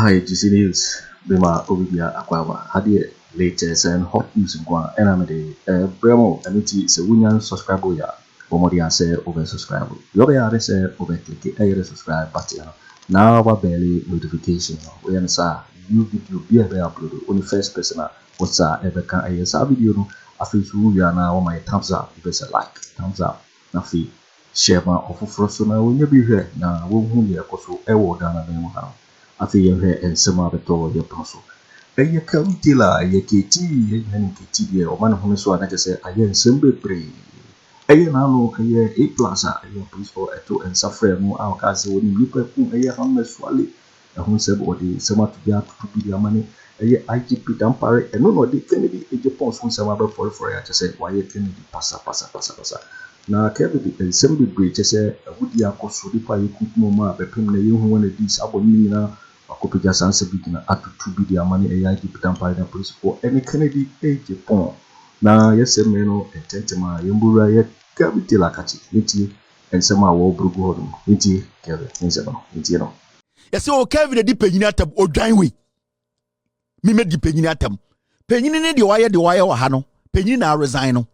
Hi, GC News. Bima Obibia Aquaba. Had the latest and hot news in Gua and I'm a Bremo and it is a Wunian subscriber. Omodia say over subscribe. Yobe say over click a subscribe button. Now our barely notification. We answer new video be uploaded only first person. What's ever can I use a video? I feel we are now my thumbs up. If a like, thumbs up. Nothing. Share my offer for so now when you be here. Now, won't hear Koso Ewo Dana Mahama. Afriyie here and some other door your pencil. A ye come tilla, ye kitty, and kitty, or man who so I say, I am simple brave. A now, a year a plaza, a young police for a two and suffer more our castle when you put a year harmless swally. A home said body, some to be out to be your money. A year IGP Dampare, and no, the Kennedy Agyapong who some other for I just said, why Kennedy passa. Now, Kennedy and Sammy bridge say, a woody Akoto the pie cook no more, but Pim you who wanted this Abonina, Akoto Sansa beginner at to be their money a IGP Dampare and police for any Kennedy Agyapong. Now, yes, a meno and Tentama, Yumbura yet, Gavity Lakachi, Niti, and some our Brugo, Niti, Kevin, Nizano. Yes, so Kevin the Dipeniatum or Dineway. Me made the Peniatum. Penini the wire or Hano, Penina resign.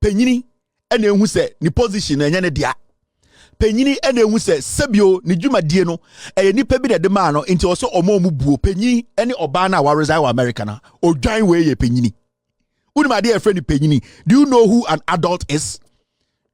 Penini. Ene who say ni position enye dia penyini ene who say sebio ni dwumadie no nipa bi de ma no nti oso omo mu buo penyini ene oba na wa reside wa America na odwan we ye penyini unima de friend penyini. Do you know who an adult is?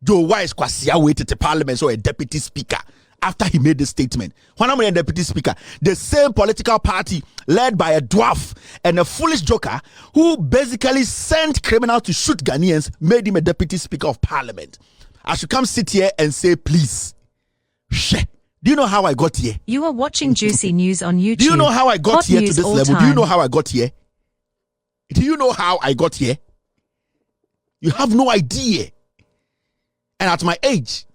Joe Wise Kwasia waited to parliament so a deputy speaker after he made this statement. When I'm a deputy speaker, the same political party led by a dwarf and a foolish joker who basically sent criminals to shoot Ghanaians made him a deputy speaker of parliament. I should come sit here and say, please. Do you know how I got here? You are watching Juicy News on YouTube. Do you know how I got Hot here to news this all level? time. Do you know how I got here? Do you know how I got here? You have no idea. And at my age,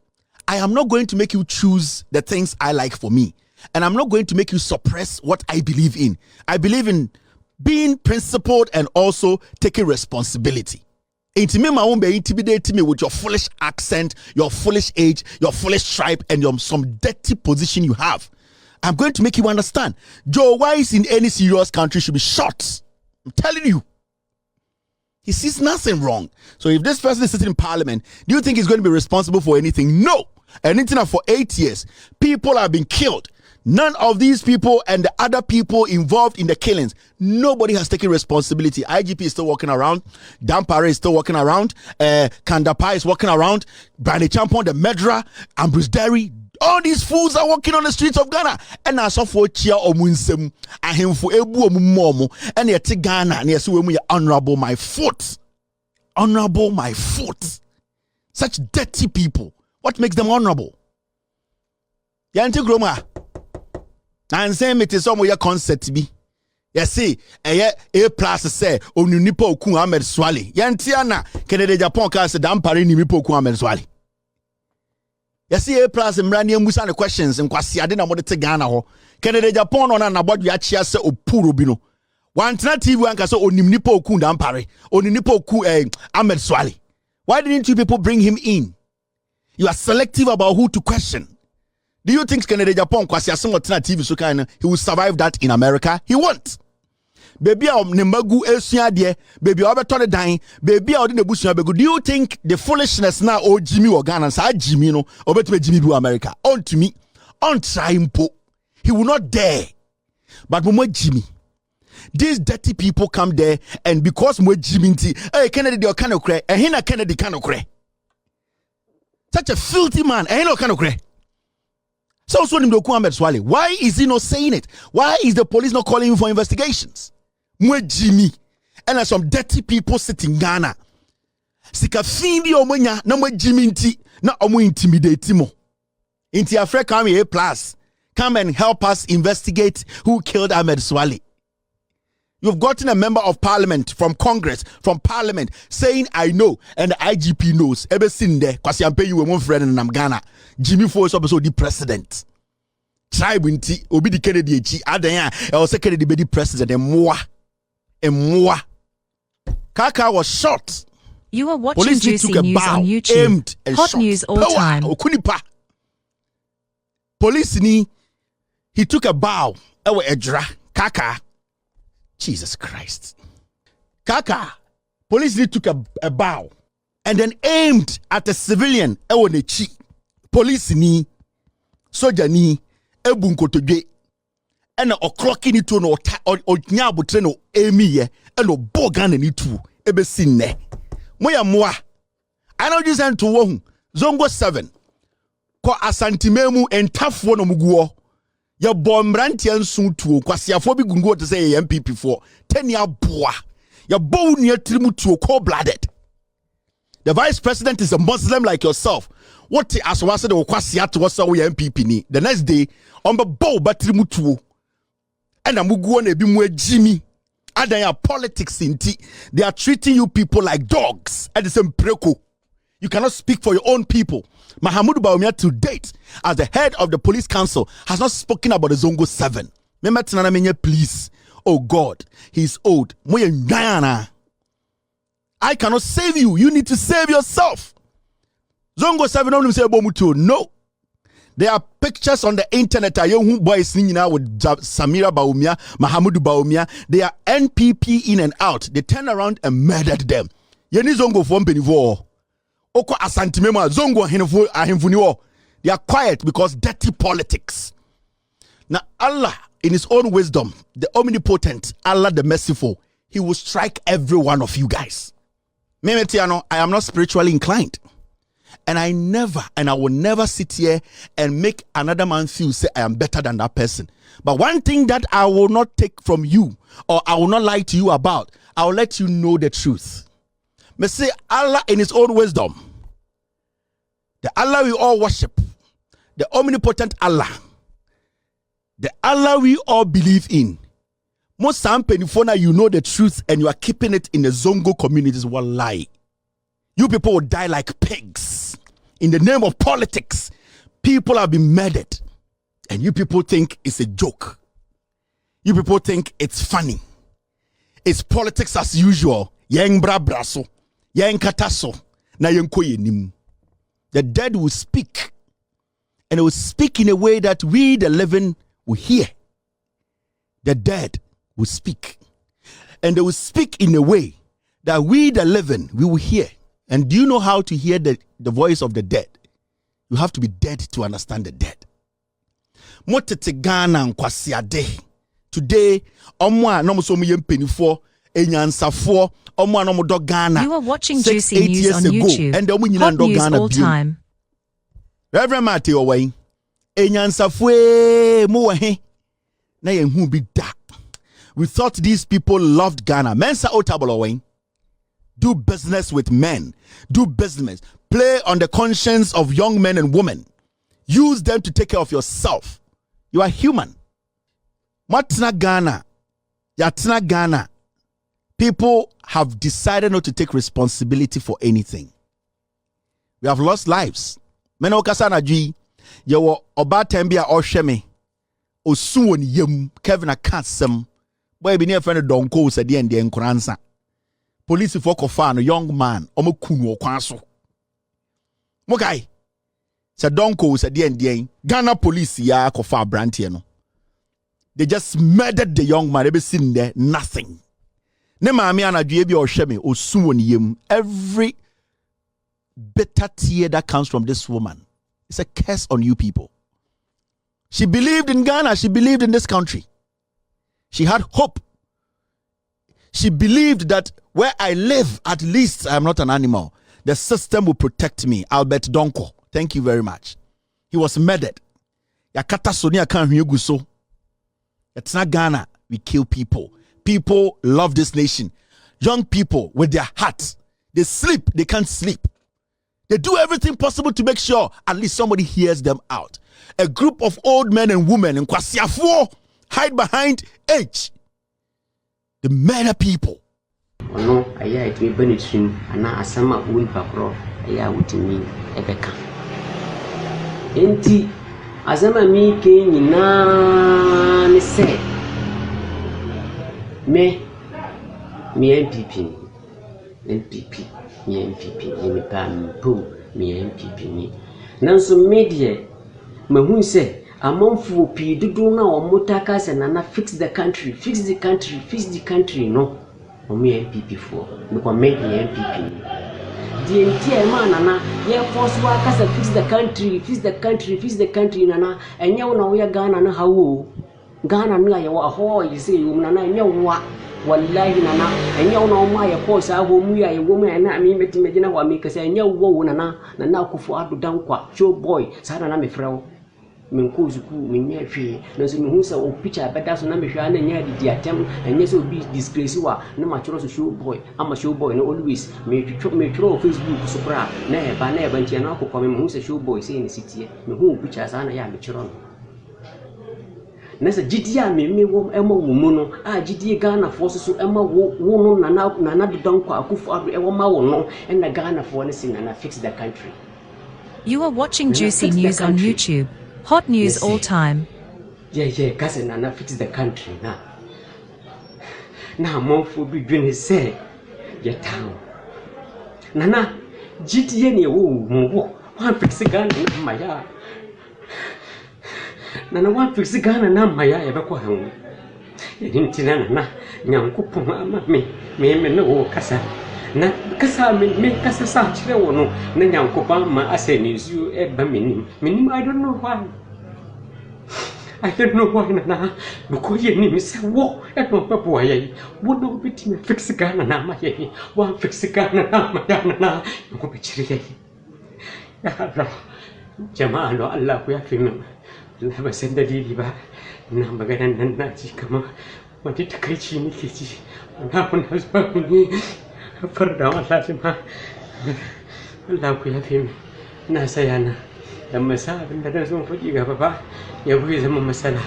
I am not going to make you choose the things I like for me. And I'm not going to make you suppress what I believe in. I believe in being principled and also taking responsibility. Intimate my own be intimidate me with your foolish accent, your foolish age, your foolish tribe, and some dirty position you have. I'm going to make you understand. Joe Wise in any serious country should be shot. I'm telling you. He sees nothing wrong. So if this person is sitting in parliament, do you think he's going to be responsible for anything? No. Anything for 8 years, people have been killed. None of these people and the other people involved in the killings, nobody has taken responsibility. IGP is still walking around. Dampare is still walking around. Kandapa is walking around. Brandon Champon, the murderer, Ambrose Derry. All these fools are walking on the streets of Ghana. And I saw for Chia Omunsem, and him for Ebu Omumomo, and yet Ghana, and yes, we honorable my foot. Honorable my foot. Such dirty people. What makes them honorable? Yanti Groma. And same it is some your concept be. You see, A+ say onunipo oku Ahmed Swali. Yanti ana Kennedy Agyapong ka say Dampare ni mipo oku Ahmed Swali. You see A+ mrani emusa the questions nkwasi ade na mo de Ghana ho. Kennedy Agyapong no na bodu ya chia se opuro bi no. Wantena TV anka say onimnipo oku Dampare, oninipo oku Ahmed Swali. Why didn't you people bring him in? You are selective about who to question. Do you think Kennedy Agyapong kwasi asem wotena TV so kan he will survive that in America? He won't. Baby a nemagu esua de, baby a obeto de dan, baby a odi nebusua begu. Do you think the foolishness na o Jimmy or Ghana sa Jimmy no obeto Jimmy bu America? On to me, on try impo. He will not dare. But mo Jimmy, these dirty people come there and because mo Jimmy hey Kennedy de kind of cray, and hina Kennedy kind of cray. Such a filthy man, and no kind of cray. So why is he not saying it? Why is the police not calling him for investigations? Mwe Jimmy and some dirty people sitting in Ghana. Sika findi omonya na mwe Jimmy nti na omo intimidate mo. Inti Africa A+, come and help us investigate who killed Ahmed Swali. You've gotten a member of parliament from Congress, from parliament, saying I know, and the IGP knows. Ever seen there, because I'm paying you one friend in Ghana. Jimmy Force also the president. Tribe inti, obi the Kennedy Agyapong, Adanya, also Kennedy be the president, and moi. Kaka was shot. You are watching Juicy News on YouTube. Hot news all time. Police ni He took a bow. Ewe Edra. Kaka. Jesus Christ. Kaka. Police took a bow and then aimed at a civilian. Ewe Nechi. Police ni. Soja ni. Ebu nkotodwe. Ena o'clocking it to no nyabo treno emi ye. Eno bogan ni tu. Ebe sinne. Moya mwa. I know you sent to Wohun. Zongo 7. Ko asantimemu entafo no muguo. Ya bombrantia nsun tuo. Kwasiafo bi gungo to say MPP for 10 year boa. Ya bow near trimu tuo cold-blooded. The vice president is a Muslim like yourself. What the aswasa de kwasia to wasa we MPP ni. The next day, on the bow batrimu tuo. And a muguo ne bi mu ejimi. Adaya politics inti. They are treating you people like dogs. At the same preko. You cannot speak for your own people. Bawumia to date, as the head of the police council, has not spoken about the Zongo 7. Remember Tinanamenye, please. Oh God, he's old. I cannot save you. You need to save yourself. Zongo 7 only say Bomutu. No. There are pictures on the internet. Young boys with Samira Bawumia, Bawumia. They are NPP in and out. They turn around and murdered them. Yeni Zongo from Benivo. Oko asantimema zongo ahimfuniwo. They are quiet because dirty politics. Now Allah, in his own wisdom, the omnipotent, Allah the merciful, he will strike every one of you guys. Memetiano, I am not spiritually inclined. And I will never sit here and make another man feel say I am better than that person. But one thing that I will not take from you, or I will not lie to you about, I will let you know the truth. Me say Allah in his own wisdom, the Allah we all worship, the omnipotent Allah, the Allah we all believe in. Most penifona, you know the truth and you are keeping it in the Zongo communities. One lie. You people will die like pigs. In the name of politics, people have been murdered. And you people think it's a joke. You people think it's funny. It's politics as usual. Yang bra braso. Yang kataso. Na yenkoye nimu. The dead will speak. And they will speak in a way that we, the living, will hear. The dead will speak. And they will speak in a way that we, the living, we will hear. And do you know how to hear the voice of the dead? You have to be dead to understand the dead. Motete Ghana nkwasiade. Today, omwa no so muyem penifo, enyansafo, omwa no do Ghana. You are watching Juicy News on YouTube. And Hot news Ghana all time. Reverend Matthew Owain. Enyansafo mo he. Na yenhu bi da. We thought these people loved Ghana. Mensa otabolo Owain. Do business with men. Do business. Play on the conscience of young men and women. Use them to take care of yourself. You are human. Matna Ghana. Yatna Ghana. People have decided not to take responsibility for anything. We have lost lives. Meno kasana ji. Yewo oba tembia osheme. Osuwon yem. Kevin Akansem. Boy bi near friend donko sa di ende nkuransa. Police for Kofano, young man, omo kunu okwaso. Mokai. Sa donko sa di ende. Ghana police ya kofa brantie no. They just murdered the young man. They be sitting there, nothing. Ne maami anadwe bi ohweme osuwon yem. Every bitter tear that comes from this woman, it's a curse on you people. She believed in Ghana. She believed in this country. She had hope. She believed that where I live, at least I am not an animal. The system will protect me. Albert Donko. Thank you very much. He was murdered. Yakata Sonia kan huguso. It's not Ghana. We kill people. People love this nation. Young people with their hearts. They sleep. They can't sleep. They do everything possible to make sure at least somebody hears them out. A group of old men and women in Kwasiafo hide behind age. The murder people. No, I it will benefit and now asama will pakro. I would mean Ebeka. Enti asama mi king na say me MPP, me MPP, me pam pum, me MPP me. Nanso media, mahun say amanfo pi dodo na omotaka se nana fix the country no omi MPP for because make the MPP the entire man nana ye force wa kasa fix the country nana enya wo na wo ya Ghana na hawo Ghana no ya wo ho you say wo nana enya wo wallahi nana enya wo na wo ma ye force aho mu ya ye wo mu na mi metimegina wa mi kasa enya wo nana Akufo Addo dankwa show boy sa nana me frɛ menko zuku menye hwe na so mehu se o picture beda so na mehwa na nya di atem enye so bi disgrace wa na ma choro so show boy ama show boy no always me choro Facebook so pra na e ba ntia na akokọ me mehu se show boy say ni sitie mehu picture sa na ya me choro no na se gidi a me wo ema wo mu no a gidi Ghana fo so ema wo no na dodankwa Akufo Addo e wo ma wo no e na Ghana fo ne sin na fix the country. You are watching Juicy News on YouTube. Hot news all time. Yeah, cousin Nana fix the country now. Now, more for be doing say, your town. Nana, GTN, one fix a gun in my yard. Nana, one fix a gun and my yard ever home. Nana, Nyanko, me no casa. Na kasa me kasa sa chire wono na Nyankoba ma asenis you eba minim I don't know why na because ye ni say wo e no papo ayi wo no beti me fix Ghana na ma ye wo fix Ghana na ma ya na ko be chire ye ya Allah jama'a no Allah ku ya fi min Allah ba san dalili ba na magana nan na ji kama wani takaici nake ji na kuna zuwa ni farda wallahi ma Allah ku yafe mi na saya na dan masa abin da dan son faɗi gaba ba ya buye zama masala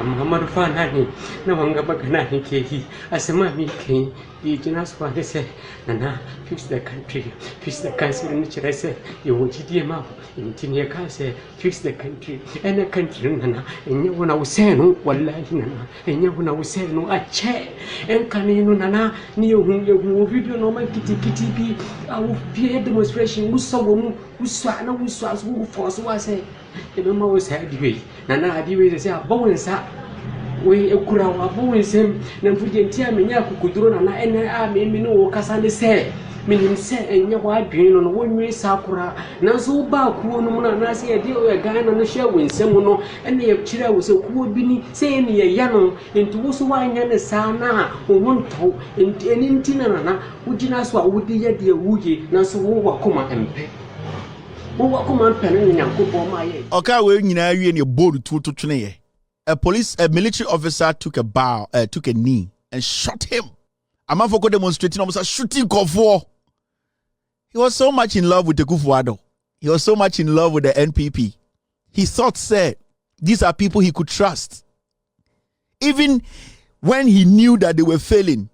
amma marufa na ne na wanga magana ne ke yi asma mi ke yi jina su wani sai na fix the country ni cire sai ya wuce die ma in tin ya ka sai fix the country ena country na in yi wona usenu wallahi na in yi wona usenu a che en kaninu na ni hu video no man kiti bi awu bi demonstration musawo mu uswa su force wa sai ebe ma wo sai diwe na adiwe sai abawon sa we ekura wa abawon sem na mfuje ntia menya kukuduro na ene a me no kasa ne se minim se enya wa adwen no wonwe sakura na so ba kuo no na se e de o Ghana no hwe wensem no ene ye kire wo se kuo bi ni se ene ye ya no nti wo so wanya ne sa na wo honto nti eni ntina na wugina so a wudi ye de wuye na so wo wakoma empe wo wakoma empe no Nyankopon ma ye oka we nyina wie ne board tutu twene ye. A military officer took a knee and shot him. A man for demonstrating almost a shooting for. He was so much in love with Akufo Addo. He was so much in love with the NPP. He said, these are people he could trust. Even when he knew that they were failing,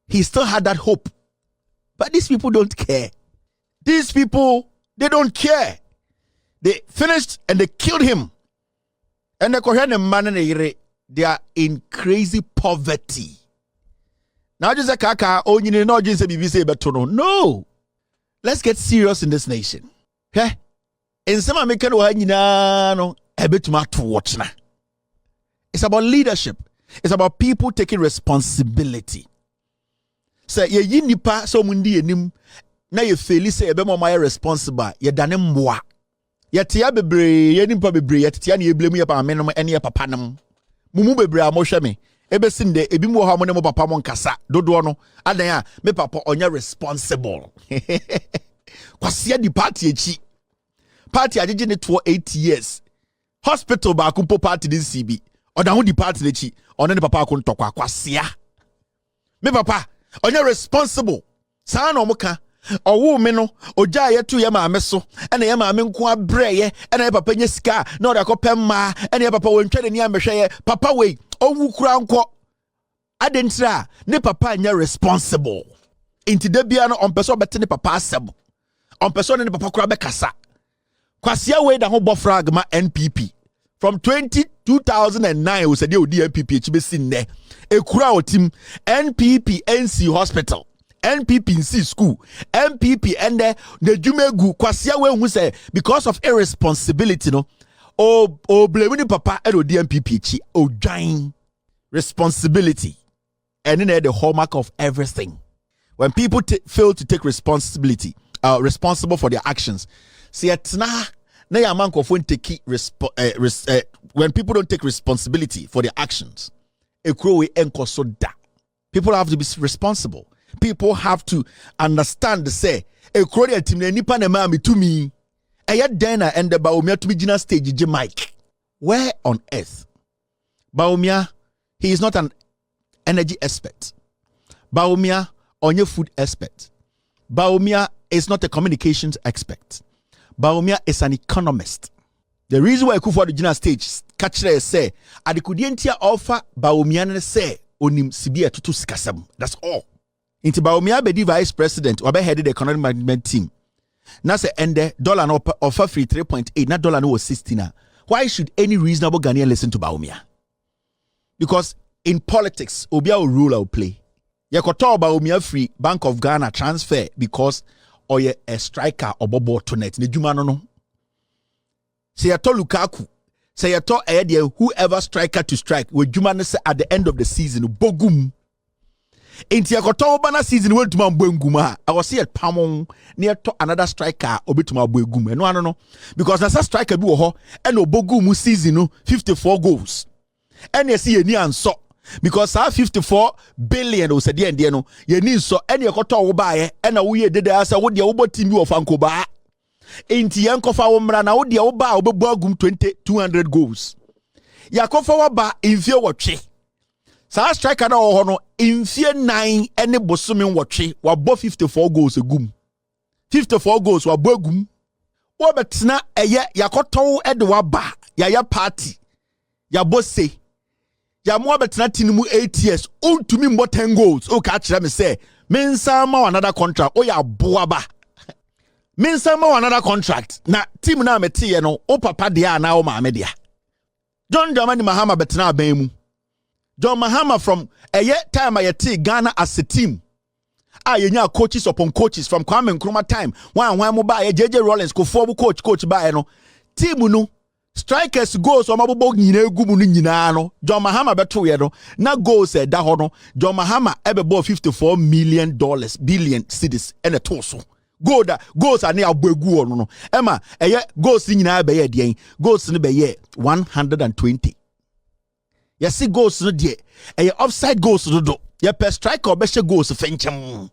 he still had that hope. But these people don't care. These people, they don't care. They finished and they killed him. And they are in crazy poverty. Now just a kaka, oh, you know, just a BBC betono. No. Let's get serious in this nation. Okay? In some American way, no, a bit more to watch now. It's about leadership. It's about people taking responsibility. Say, ye nipa so mundi enim na ye feli say ebe mo my responsible. Ye dane mwa. Yetia bebre, ye nimpa bebre, yetia ne eblemu ye pa amenom ene ye papa nam. Mumu bebre a mo hwe me. Ebe sinde ebi mu ha mo ne mo papa mo nkasa. Dodo no adan a me papa onye responsible. Kwasia di party echi. Party ajeje ne to 8 years. Hospital ba kumpo party din CB. Oda ho di party echi. Ono ne papa akon tokwa kwasia. Me papa onye responsible. Sa na omuka owu me no oja yetu ye maame so ena ye maame nko abreye ena ye papa nya sika na oda kopem ma ena ye papa wontwa ni amehwe ye papa we owu kura nko adentra ne papa nya responsible inti da bia no onpeso bete ne papa asem onpeso ne papa kura be kasa kwasia we da ho bofrag ma NPP from 2009 we said the NPP echi be sinne ekura otim NPP NC hospital NPP in C school, NPP and the Jumegu Kwasia we say because of irresponsibility, no, o blame papa and o DMPP chi o join responsibility. And then the hallmark of everything. When people fail to take responsibility, responsible for their actions, see when people don't take responsibility for their actions, people have to be responsible. People have to understand the say to me. And the Bawumia to be stage Mike. Where on earth? Bawumia, he is not an energy expert. Bawumia on your food expert. Bawumia is not a communications expert. Bawumia is an economist. The reason why Akufo Addo stage catch there say adikudientia offer Bawumia say onim sibia tutu sikasam. That's all. Inti Bawumia be the vice president or be head the economic management team. Now say ende dollar no offer free 3.8 na dollar no was 16. Why should any reasonable Ghanaian listen to Bawumia? Because in politics, obia will rule or play. Yakoto Bawumia free Bank of Ghana transfer because or ye a striker or bobo to net. Ne juma no. Say yato Lukaku. Say yato whoever striker to strike with juma say at the end of the season bogum. Inti yakoto bana season went to mambenguma. I was see at Pamon near to another striker obituma bogum. No. Because that's a striker be ho and obogum season 54 goals. And you see any answer. Because our 54 billion or said the no you need so any koto buy and we did as a would your team of Uncle Ba. Inti Yankofa Umra na would your ba obogum 200 goals. Yakofa ba in fear watch. Sa striker na hono in fear 9 any bosumin watch wa bo 54 goals a gum. 54 goals wa bogum. Wabetna eye yakoto edwa ba ya party. Ya bosse. Ya mo betina tinimu 8 years to me more 10 goals o ka kire me say mensa ma another contract o ya boaba mensa ma another contract na team na meti ye no o papa dia na o ma me dia John Mahama betina aban mu John Mahama from time ayeti Ghana as a team yenya coaches upon coaches from Kwame Nkrumah time wan mo ba ye JJ Rollins ko forbu coach ba ye no team no strikers goals o mabobo nyina egumu no nyina no John Mahama beto ye no na goals da ho no John Mahama ebebo $54 billion cedis ene to so goals ane aboegu ono no ema goals nyina be ye de goals ne be ye 120 yesi goals no de offside goals do ye per striker be she goals fenchem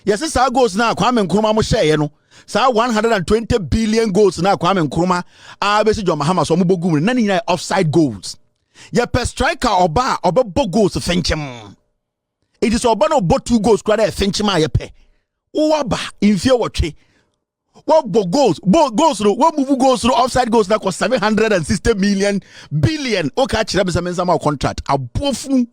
yesi sa goals na Kwame Nkrumah mo share no sa 120 billion goals na Kwame Nkrumah abesi John Mahama so mo bogum na nyina offside goals ye per striker oba goals fenchem it is oba no bo 2 goals kwa da fenchem a ye pe waba infie wotwe what goals no what move goals no offside goals na cost 760 billion o ka kire be mensa ma contract abofunu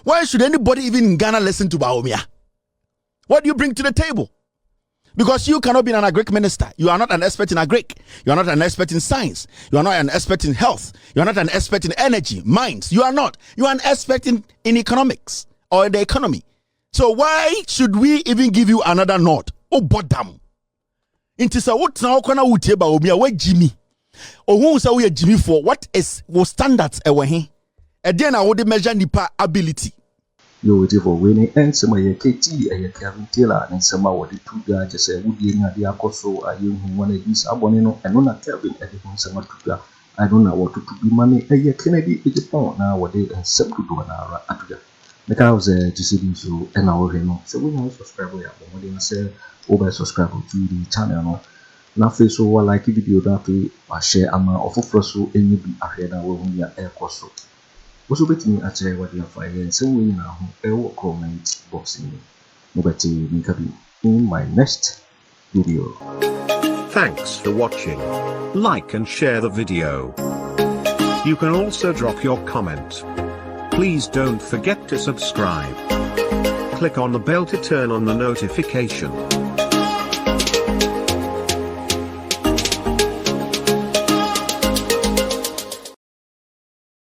why should anybody even in Ghana listen to Bawumia? What do you bring to the table? Because you cannot be an agric minister. You are not an expert in agric. You are not an expert in science. You are not an expert in health. You are not an expert in energy, mines. You are not. You are an expert in economics or in the economy. So why should we even give you another nod? Oh, bodam. Inti sa what na okona wutie Bawumia we Jimmy. Oh, who say we Jimmy for what standards ewe he? Then I would measure nipa ability. You wait for winning and some of your KT and your Kevin Taylor and some of the 2 guys just say would be in the Akoto are you who want to use Abonino and on a Kevin and some of the I don't know what to be money a year Kennedy Agyapong nowadays and some to do an hour after the cows to see so an hour so we know subscribe when they say over subscribe to the channel now face so like video that we share amount of so any be ahead and when we are air cost. Also betting at what you are finding somewhere now, comment box in my next video. Thanks for watching. Like and share the video. You can also drop your comment. Please don't forget to subscribe. Click on the bell to turn on the notification.